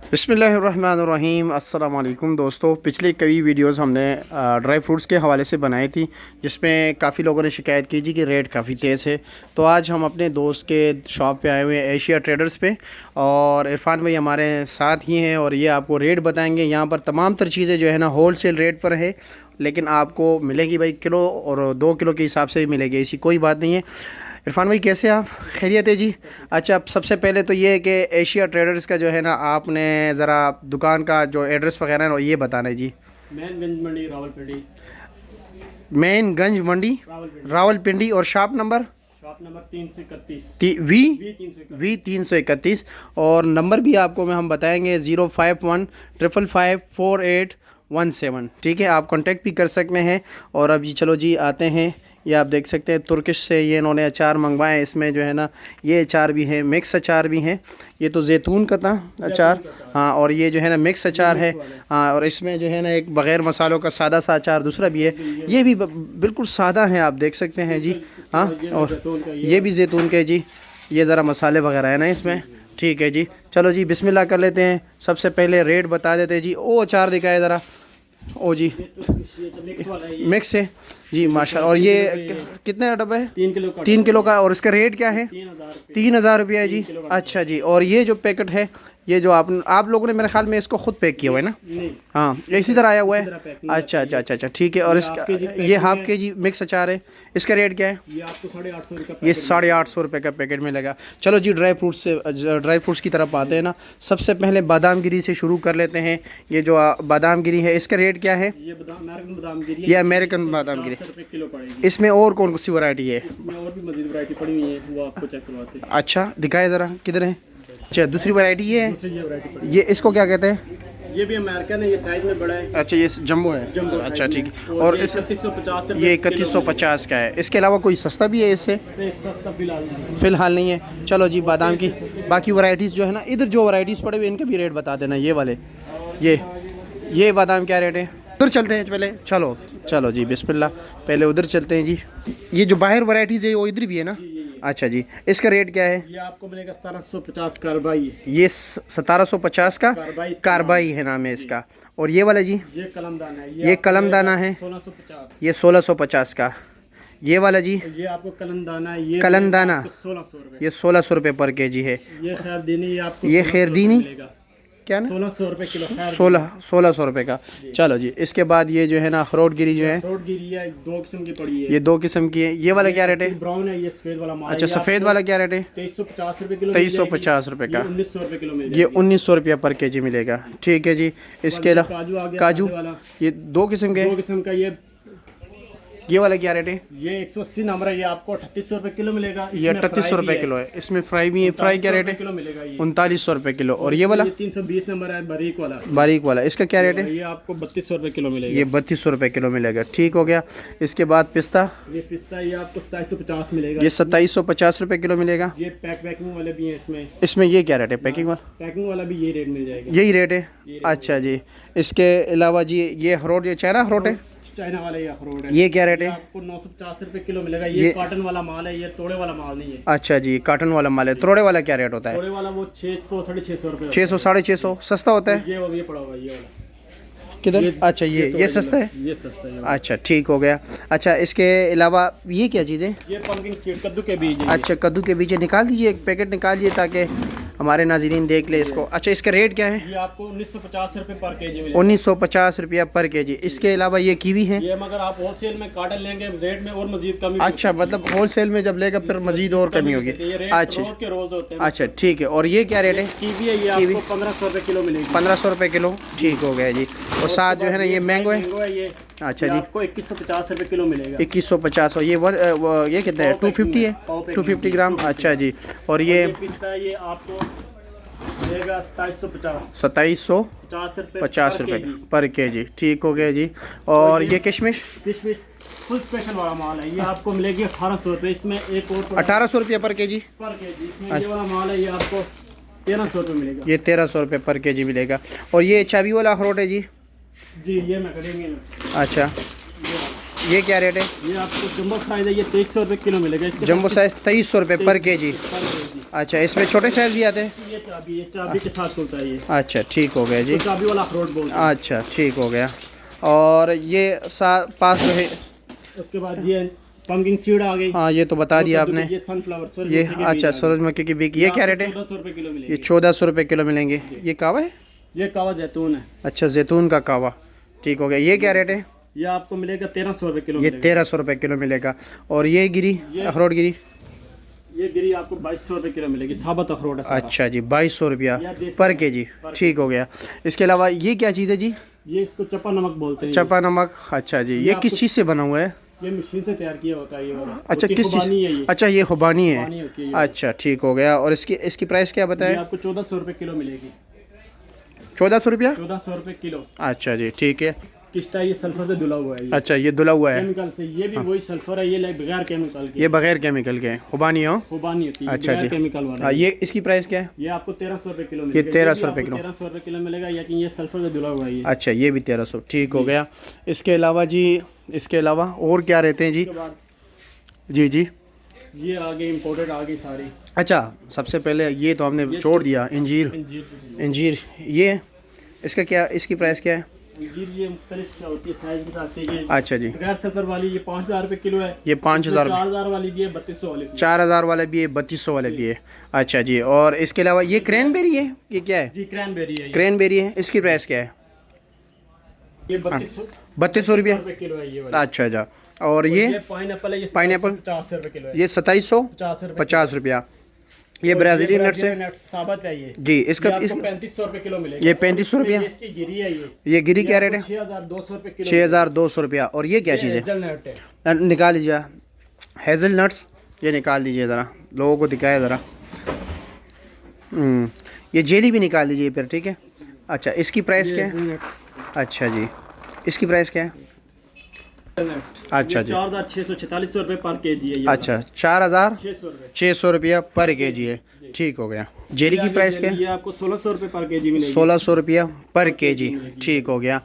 बिस्मिल्लाहिर्रहमानिर्रहीम। अस्सलाम वालेकुम दोस्तों, पिछले कई वीडियोस हमने ड्राई फ्रूट्स के हवाले से बनाई थी, जिसमें काफ़ी लोगों ने शिकायत की थी कि रेट काफ़ी तेज़ है। तो आज हम अपने दोस्त के शॉप पे आए हुए हैं, एशिया ट्रेडर्स पे, और इरफान भाई हमारे साथ ही हैं और ये आपको रेट बताएंगे। यहाँ पर तमाम तर चीज़ें जो है ना होल सेल रेट पर है, लेकिन आपको मिलेगी भाई किलो और 2 किलो के हिसाब से भी मिलेगी, ऐसी कोई बात नहीं है। इरफान भाई कैसे आप? खैरियत है जी। अच्छा, अब सबसे पहले तो ये है कि एशिया ट्रेडर्स का जो है ना, आपने ज़रा दुकान का जो एड्रेस वगैरह है ये बताना है जी। मेन गंज मंडी रावलपिंडी। मेन गंज मंडी रावलपिंडी, और शॉप नंबर 331 वी 331। और नंबर भी आपको हम बताएंगे 05155548117। ठीक है, आप कांटेक्ट भी कर सकते हैं। और अब जी चलो जी आते हैं, ये आप देख सकते हैं तुर्किश से ये इन्होंने अचार मंगवाए हैं। इसमें जो है ना ये अचार भी है, मिक्स अचार भी हैं। ये तो जैतून का था अचार, हाँ, और ये जो है ना मिक्स अचार है, हाँ। और इसमें जो है ना एक बग़ैर मसालों का सादा सा अचार दूसरा भी है, ये भी बिल्कुल सादा है, आप देख सकते हैं जी, हाँ। और ये भी जैतून के जी, ये ज़रा मसाले वगैरह है ना इसमें। ठीक है जी, चलो जी बिस्मिल्लाह कर लेते हैं। सबसे पहले रेट बता देते हैं जी। ओ अचार दिखाए ज़रा, ओ जी मिक्स है जी माशाल्लाह। और ये कितने का डब्बा है? 3 किलो का। और इसका रेट क्या है? 3,000 रुपया है जी। अच्छा जी, और ये जो पैकेट है, ये जो आप लोगों ने मेरे ख्याल में इसको खुद पैक किया हुआ है ना? हाँ, इसी तरह आया हुआ है। अच्छा अच्छा अच्छा अच्छा, ठीक है। और इसका ये हाफ के जी मिक्स अचार है, इसका रेट क्या है? ये आपको 850 रुपये। ये 850 रुपये का पैकेट मिलेगा। चलो जी ड्राई फ्रूट्स की तरफ आते हैं ना। सबसे पहले बादाम गिरी से शुरू कर लेते हैं। ये जो बादाम गिरी है, इसका रेट क्या है? ये अमेरिकन बादाम गिरी है। ये अमेरिकन बादाम गिरी किलो पड़ेगी। इसमें और कौन सी वैरायटी है? इसमें और भी मजीद वैरायटी पड़ी हुई है, वो आपको चेक करवाते हैं। अच्छा दिखाए ज़रा, किधर है? अच्छा, दूसरी वैरायटी ये है। ये इसको क्या कहते हैं? ये भी अमेरिकन है, ये साइज में बड़ा है। अच्छा, ये जंबो है। अच्छा ठीक है। और इस 3150 ये 3150 का है। इसके अलावा कोई सस्ता भी है इससे? सस्ता फ़िलहाल नहीं है। चलो जी बादाम की बाकी वैरायटीज़ जो है ना, इधर जो वैरायटीज़ पड़े हुए इनका भी रेट बता देना। ये वाले ये बादाम क्या रेट है? उधर चलते हैं पहले, चलो चलो जी बिस्मिल्लाह, पहले उधर चलते हैं जी। ये जो बाहर वैरायटीज़ है वो इधर भी है ना? अच्छा जी, इसका रेट क्या है? ये आपको मिलेगा 1750 कार्बाई। ये 1750 का कार्बाई है नाम है इसका। और ये वाला जी? ये कलमदाना है। ये कलमदाना है, 1650। ये 1650 का। ये वाला जी? ये आपको कलमदाना है, ये कलमदाना 1600 रुपये। ये 1600 रुपये पर केजी है। ये खैरदीनी, आपको ये खैरदीनी क्या ना? 1600 रुपये किलो। 1600 रुपये का। चलो जी, इसके बाद ये जो है ना अखरोट गिरी जो है, अखरोट गिरी है, 2 किस्म की पड़ी है। ये 2 किस्म की है। ये वाला क्या रेट है? ब्राउन है, ये सफ़ेद वाला माल। अच्छा, सफ़ेद वाला क्या रेट है? 2350 रुपये किलो। 2350 रुपये का। 1900 रुपये किलो मिलेगा। ये 1900 रुपया पर केजी मिलेगा। ठीक है जी। इसके अलावा काजू, ये 2 किस्म के। 2 किस्म का। ये वाला क्या रेट है? ये 180 नंबर है, ये आपको 3800 रुपये किलो मिलेगा। ये 3800 रुपये किलो है। इसमें फ्राई भी है। फ्राई क्या रेट है? किलो मिलेगा ये 3900 रुपये किलो। और ये वाला 320 नंबर है, बारीक वाला, इसका क्या रेट है? ये आपको 3200 रुपये किलो मिलेगा। ये 3200 रुपये किलो मिलेगा। ठीक हो गया। इसके बाद पिस्ता, ये पिस्ता ये आपको 2750 मिलेगा। ये 2750 रुपये किलो मिलेगा। ये पैकिंग वाले भी हैं इसमें। इसमें ये क्या रेट है पैकिंग वाला? पैकिंग वाला भी ये रेट मिल जाएगा। यही रेट है? अच्छा जी। इसके अलावा जी ये अखरोट, ये चाइना अखरोट है, चाइना वाला ये अखरोट है। ये क्या रेट है? आपको 950 रुपये किलो मिलेगा। ये कॉटन वाला माल है, ये तोड़े वाला माल नहीं है। अच्छा जी, कॉटन वाला माल है। तोड़े वाला क्या रेट होता है? तोड़े वाला वो 600 650 रुपये। 600 650 सस्ता होता है? ये पड़ा हुआ ये वाला किधर? अच्छा ये सस्ता है। ये सस्ता है। अच्छा ठीक हो गया। अच्छा, इसके अलावा ये क्या चीज़ है? ये पंपकिन सीड, कद्दू के बीज। अच्छा, कद्दू के बीज निकाल दीजिए, एक पैकेट निकालिए ताकि हमारे नाज़रीन देख ले इसको। अच्छा, इसका रेट क्या है? ये आपको 1950 रुपये पर केजी मिलेगा। 1950 रुपया पर केजी। इसके अलावा ये कीवी है। ये मगर आप होलसेल में काटन लेंगे रेट में और मजीद कमी। अच्छा, मतलब होलसेल में जब लेगा फिर मजीद और कमी होगी। अच्छा रोज के रोज होते हैं। अच्छा ठीक है। और ये क्या रेट है? कीवी है, ये आपको 1500 रुपये किलो मिलेगी। 1500 रुपये किलो। ठीक हो गया जी। और साथ जो है ना ये मैंगो है। ये अच्छा जी, आपको 2150 रुपये किलो मिलेगा। 2150। और ये कितना है? 250 है, 250 ग्राम। अच्छा जी। और ये पिस्ता ये आपको मिलेगा 2750 रुपये पर केजी। ठीक हो गया जी। और ये किशमिश फुल स्पेशल वाला माल है, ये आपको मिलेगी 1800 रुपये। इसमें एक और 1800 रुपये पर केजी। इसमें ये वाला माल है, ये आपको 1300 रुपये मिलेगा। ये 1300 रुपये पर केजी मिलेगा। और ये चाबी वाला अखरोट है जी? ये मैं करेंगे। अच्छा, ये क्या रेट है? ये आपको जम्बो साइज है, ये 2300 रुपये किलो मिलेगा। जम्बो साइज 2300 रुपये पर केजी। अच्छा, इसमें छोटे साइज भी आते हैं? ये चाबी के साथ खुलता है ये। अच्छा, ठीक हो गया जी। तो चाबी वाला अखरोट बोलते हैं। अच्छा, ठीक हो गया। और ये पास जो है, उसके बाद ये पंकिन सीड आ गई। हाँ, ये तो बता दिया आपने। ये सनफ्लावर, ये अच्छा, सूरजमुखी की बीज, ये क्या रेट है? 1400 रुपए किलो मिलेगी। ये 1400 रुपये किलो मिलेंगे। ये कावा है? ये कावा जैतून है। अच्छा, जैतून का कावा, ठीक हो गया। ये क्या रेट है? ये आपको मिलेगा 1300 रुपए किलो। ये 1300 रुपये किलो मिलेगा। और ये गिरी, अखरोट गिरी? ये गिरी आपको 2200 रुपए किलो मिलेगी, साबुत अखरोट है सारा। अच्छा जी, 2200 रुपया पर केजी, ठीक हो गया। इसके अलावा ये क्या चीज़ है जी? ये इसको चपा नमक बोलते हैं। चपा नमक, अच्छा जी। ये किस चीज़ से बना हुआ है? ये मशीन से तैयार किया होता है ये वाला। अच्छा, किस चीज़? अच्छा, ये खुबानी है। अच्छा, ठीक हो गया। और इसकी प्राइस क्या बताया? ये आपको 1400 रुपए किलो मिलेगी। 1400 रुपया? 1400 रुपए किलो। अच्छा जी, ठीक है। किस्ता ये सल्फर से धुला हुआ है ये। अच्छा, ये धुला हुआ है केमिकल से। ये भी वही सल्फर है, ये बगैर केमिकल के। ये बगैर केमिकल के खुबानी हो? खुबानी होती है। अच्छा जी, केमिकल वाला। ये इसकी प्राइस क्या है? ये आपको 1300 रुपए किलो ये मिलेगा। 1300 रुपये किलो। 1300 रुपए किलो मिलेगा, लेकिन ये सल्फर से धुला हुआ है ये। अच्छा, ये भी 1300, ठीक हो गया। इसके अलावा जी, इसके अलावा और क्या रहते हैं जी? उसके बाद जी जी, ये आगे इम्पोर्टेड आ गई सारी। अच्छा, सबसे पहले ये तो हमने छोड़ दिया, इंजीर। इंजीर, ये इसका क्या, इसकी प्राइस क्या है? अंजीर ये मुख्तलिफ होती है साइज के हिसाब से। ये अच्छा जी, बगैर सल्फर वाली ये 5000 रुपए किलो है। ये 5000। 4000 वाली भी है, 3200 वाली भी है। 4000 वाला भी है, 3200 वाला भी है। अच्छा जी, और इसके अलावा ये क्रैनबेरी है, ये क्या है? जी क्रैनबेरी है। क्रैनबेरी है, इसकी प्राइस क्या है? ये 3200 रुपया किलो है ये वाला। अच्छा अच्छा। और ये पाइनएप्पल है, ये पाइनएप्पल 50 रुपए किलो है। ये 2750 50 रुपया। ये ब्राज़ीलियन नट्स है नट्स साबत है ये जी। इसका 3500 रुपए किलो मिलेगा। ये 3500 रुपया। इसकी गिरी है ये गिरी क्या रेट है? 6200 रुपए किलो। 6200 रुपया। और ये क्या चीज़ है? हेज़लनट है। निकाल लीजिए हेज़ल नट्स, ये निकाल दीजिए ज़रा, लोगों को दिखाया ज़रा। ये जेली भी निकाल दीजिए फिर, ठीक है। अच्छा, इसकी प्राइस क्या है? अच्छा जी, इसकी प्राइस क्या है? अच्छा जी, 4646 रुपए पर केजी है ये। अच्छा, 4600 रुपया पर केजी है, ठीक हो गया। जेली की प्राइस क्या है? ये आपको 1600 रुपए पर केजी मिलेगी। 1600 रुपया पर केजी, ठीक हो गया।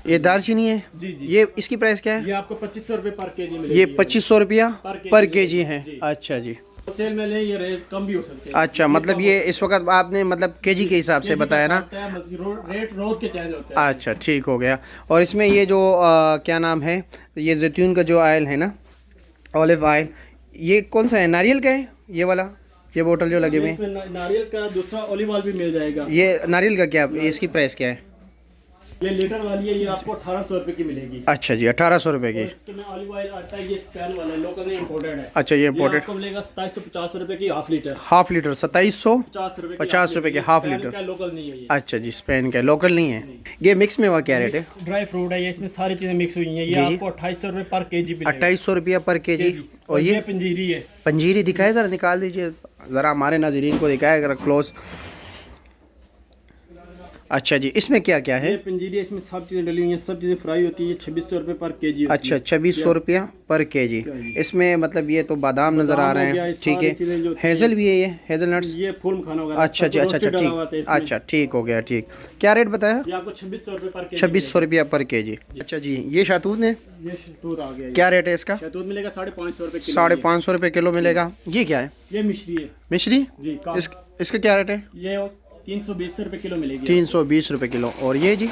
ये दालचीनी है जी जी। ये, इसकी प्राइस क्या है? ये आपको 2500 रुपए पर केजी मिलेगी। ये 2500 रुपया पर केजी है। अच्छा जी, सेल में ले ये रेट कम भी हो सकते हैं। अच्छा, मतलब ये इस वक्त आपने मतलब केजी के हिसाब से बताया ना? रेट रोज के चेंज होते हैं। अच्छा, ठीक हो गया। और इसमें ये जो क्या नाम है, ये जैतून का जो ऑयल है ना, ऑलिव ऑयल, ये कौन सा है? नारियल का है ये वाला, ये बोतल जो लगे हुए हैं? इसमें नारियल का दूसरा ऑलिव ऑयल भी मिल जाएगा। ये नारियल का क्या, इसकी प्राइस क्या है? ये लीटर वाली है, ये आपको 1800 रुपए की मिलेगी। अच्छा जी, 1800 रुपये की। इसके में ऑलिव ऑयल आता है, ये स्पेन वाला है, लोकल नहीं इंपोर्टेड है। अच्छा, ये इम्पोर्टेड। आपको मिलेगा 2750 रुपए की हाफ लीटर। हाफ लीटर 2750 50 रुपए की हाफ लीटर। लोकल नहीं है ये। अच्छा जी, स्पेन का, लोकल नहीं है। ये मिक्स में हुआ क्या रेट है? ड्राई फ्रूट है ये, इसमें सारी चीजें मिक्स हुई हैं। ये आपको 2800 रुपए पर केजी मिलेगा। 2800 रुपया पर केजी। और ये पंजीरी है। पंजीरी दिखाए ज़रा, निकाल दीजिए ज़रा, हमारे नाजरीन को दिखाए ज़रा क्लोज। अच्छा जी, इसमें क्या क्या है? ये पंजीरी है, इसमें सब चीज़ें डली हुई हैं, सब चीज़ें फ्राई होती है। 2600 रुपए पर केजी। अच्छा, 2600 रुपया पर केजी। इसमें मतलब ये तो बादाम नज़र आ रहे हैं, ठीक है। हेज़ल भी है, ये हेज़ल नट्स, ये फूल मखाना वगैरह। अच्छा जी, अच्छा ठीक, अच्छा ठीक हो गया, ठीक। क्या रेट बताया? ये आपको 2600 रुपए पर केजी। 2600 रुपया पर केजी। अच्छा जी, ये शहतूत है, ये शहतूत आ गया। क्या रेट है इसका? शहतूत मिलेगा 550 रुपए किलो। 550 रुपये किलो मिलेगा। ये क्या है? ये मिश्री है मिश्री जी। इसका क्या रेट है? ये 320 रुपए किलो मिलेगी। 320 रुपये किलो। और ये जी?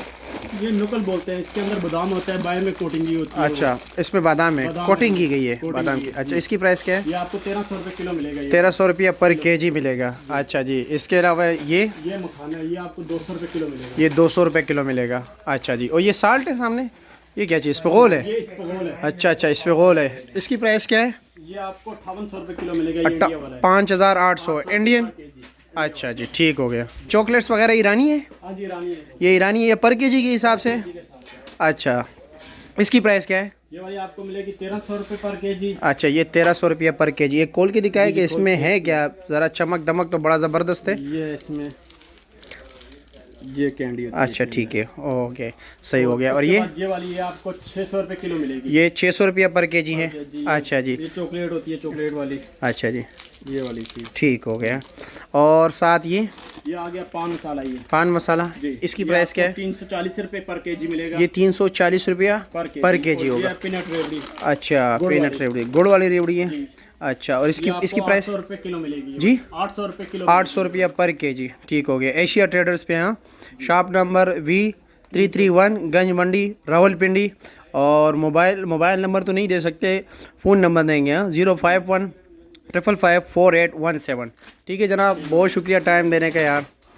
ये नुकल बोलते हैं, इसके अंदर बादाम होता है, बाहर में कोटिंग की होती है। अच्छा, इसमें बादाम है, कोटिंग की गई है बादाम की। अच्छा, इसकी प्राइस क्या है? ये आपको 1300 रुपए किलो मिलेगा। 1300 रुपया पर केजी मिलेगा। अच्छा जी, इसके अलावा ये मखाना है, ये आपको 200 रुपए किलो मिलेगा। ये 200 रुपये किलो मिलेगा। अच्छा जी, और ये साल्ट है सामने, ये क्या चीज़, स्पगोल है? ये इस्पगोल है। अच्छा अच्छा, स्पगोल है। इसकी प्राइस क्या है? ये आपको 5800 रुपए किलो मिलेगा। ये इंडिया वाला है। 5800 इंडियन। अच्छा जी, ठीक हो गया। चॉकलेट्स वगैरह ईरानी है? हाँ जी, ईरानी है। ये ईरानी है, ये पर केजी के हिसाब से? अच्छा, इसकी प्राइस क्या है? ये वाली आपको मिलेगी 1300 रुपए पर केजी। अच्छा, ये 1300 रुपया पर केजी। ये खोल के दिखाए कि इसमें है क्या, ज़रा चमक दमक तो बड़ा ज़बरदस्त है। ये इसमें ये कैंडी होती है। अच्छा, ठीक है, ओके, सही हो गया। और ये वाली ये आपको 600 रुपए किलो मिलेगी। ये 600 रुपया पर केजी है। अच्छा जी, ये चॉकलेट होती है, चॉकलेट वाली। अच्छा जी, ये वाली चीज़ ठीक हो गया। और साथ ये आ गया पान मसाला। ये पान मसाला, इसकी प्राइस क्या है? 340 रुपये पर केजी मिलेगा। ये 340 रुपया पर केजी होगा। पीनट रेवड़ी। अच्छा, पीनट रेवड़ी, गुड़ वाली रेवड़ी है। अच्छा, और इसकी प्राइस 800 रुपये किलो मिलेगी जी? 800 रुपये किलो। 800 रुपया पर केजी। ठीक हो गया। एशिया ट्रेडर्स पे यहाँ, शॉप नंबर V331, गंज मंडी, रावलपिंडी। और मोबाइल नंबर तो नहीं दे सकते, फ़ोन नंबर देंगे। 051 555 4817। ठीक है जनाब, बहुत शुक्रिया टाइम देने का यार।